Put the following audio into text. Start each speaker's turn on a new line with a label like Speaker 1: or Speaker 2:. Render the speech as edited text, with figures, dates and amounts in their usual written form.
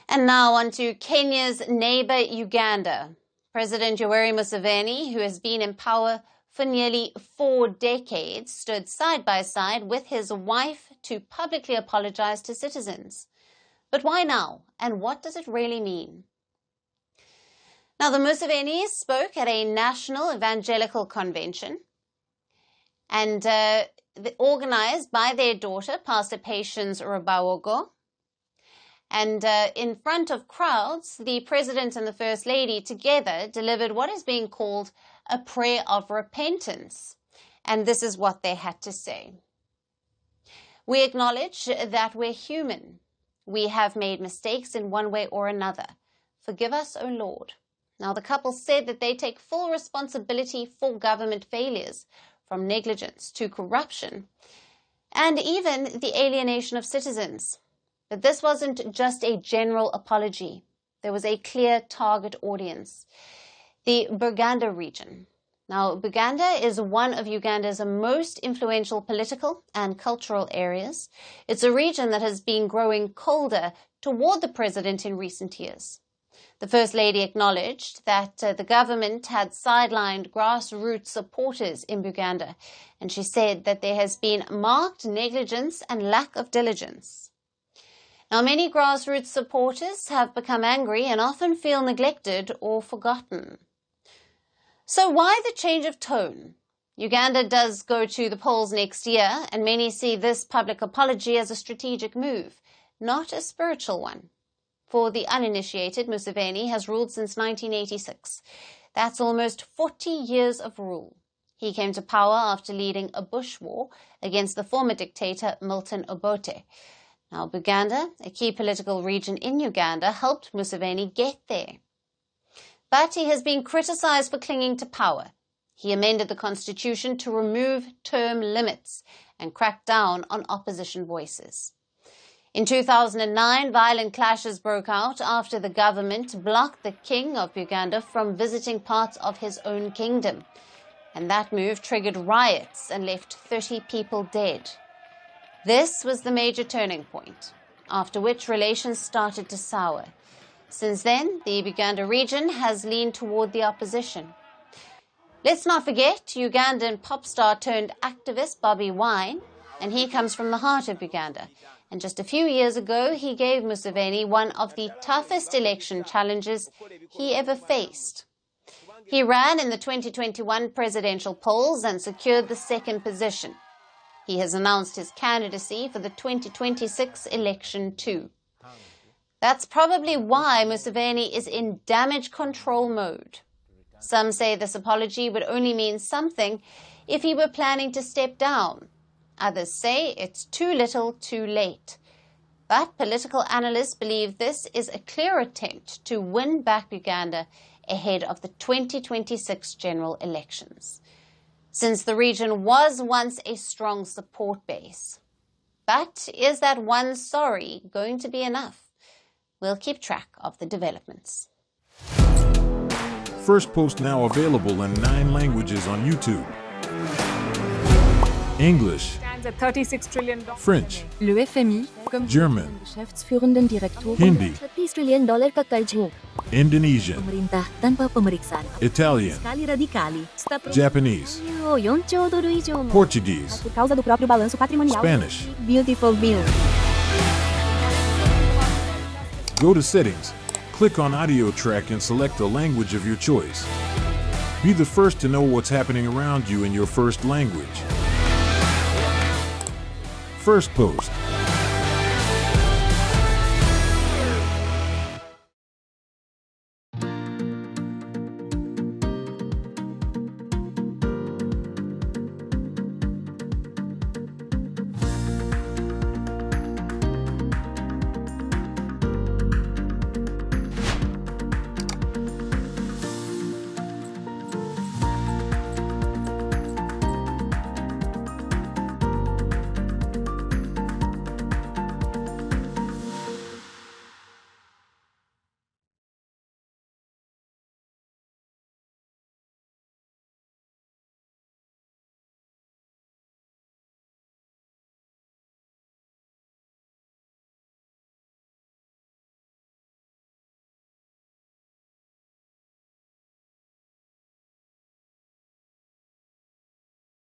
Speaker 1: And now on to Kenya's neighbor, Uganda. President Yoweri Museveni, who has been in power for nearly 4 decades, stood side by side with his wife to publicly apologize to citizens. But why now? And what does it really mean? Now, the Musevenis spoke at a national evangelical convention and organized by their daughter, Pastor Patience Rubawogo. And in front of crowds, the President and the First Lady together delivered what is being called a prayer of repentance. And this is what they had to say. We acknowledge that we're human. We have made mistakes in one way or another. Forgive us, O Lord. Now, the couple said that they take full responsibility for government failures, from negligence to corruption, and even the alienation of citizens. But this wasn't just a general apology. There was a clear target audience, the Buganda region. Now, Buganda is one of Uganda's most influential political and cultural areas. It's a region that has been growing colder toward the president in recent years. The First Lady acknowledged that the government had sidelined grassroots supporters in Buganda, and she said that there has been marked negligence and lack of diligence. Now, many grassroots supporters have become angry and often feel neglected or forgotten. So why the change of tone? Uganda does go to the polls next year, and many see this public apology as a strategic move, not a spiritual one. For the uninitiated, Museveni has ruled since 1986. That's almost 40 years of rule. He came to power after leading a bush war against the former dictator Milton Obote. Now, Buganda, a key political region in Uganda, helped Museveni get there. But he has been criticized for clinging to power. He amended the constitution to remove term limits and crack down on opposition voices. In 2009, violent clashes broke out after the government blocked the king of Uganda from visiting parts of his own kingdom. And that move triggered riots and left 30 people dead. This was the major turning point, after which relations started to sour. Since then, the Uganda region has leaned toward the opposition. Let's not forget Ugandan pop star turned activist Bobi Wine, and he comes from the heart of Uganda. And just a few years ago, he gave Museveni one of the toughest election challenges he ever faced. He ran in the 2021 presidential polls and secured the second position. He has announced his candidacy for the 2026 election too. That's probably why Museveni is in damage control mode. Some say this apology would only mean something if he were planning to step down. Others say it's too little, too late. But political analysts believe this is a clear attempt to win back Uganda ahead of the 2026 general elections, since the region was once a strong support base. But is that one sorry going to be enough? We'll keep track of the developments.
Speaker 2: Firstpost now available in 9 languages on YouTube. English,
Speaker 3: $36 trillion.
Speaker 2: French,
Speaker 4: Le FMI, comme
Speaker 2: German,
Speaker 4: Geschäftsführenden Direktor,
Speaker 2: Hindi,
Speaker 4: $30 trillion kakaljo.
Speaker 2: Indonesian,
Speaker 4: Pemerintah tanpa pemeriksaan.
Speaker 2: Italian,
Speaker 4: Sekali radikali.
Speaker 2: Japanese,
Speaker 4: 4 兆ドル以上も
Speaker 2: Portuguese,
Speaker 4: por causa do próprio balanço patrimonial.
Speaker 2: Spanish.
Speaker 4: Beautiful bill.
Speaker 2: Go to Settings, click on Audio Track and select a language of your choice. Be the first to know what's happening around you in your first language. Firstpost.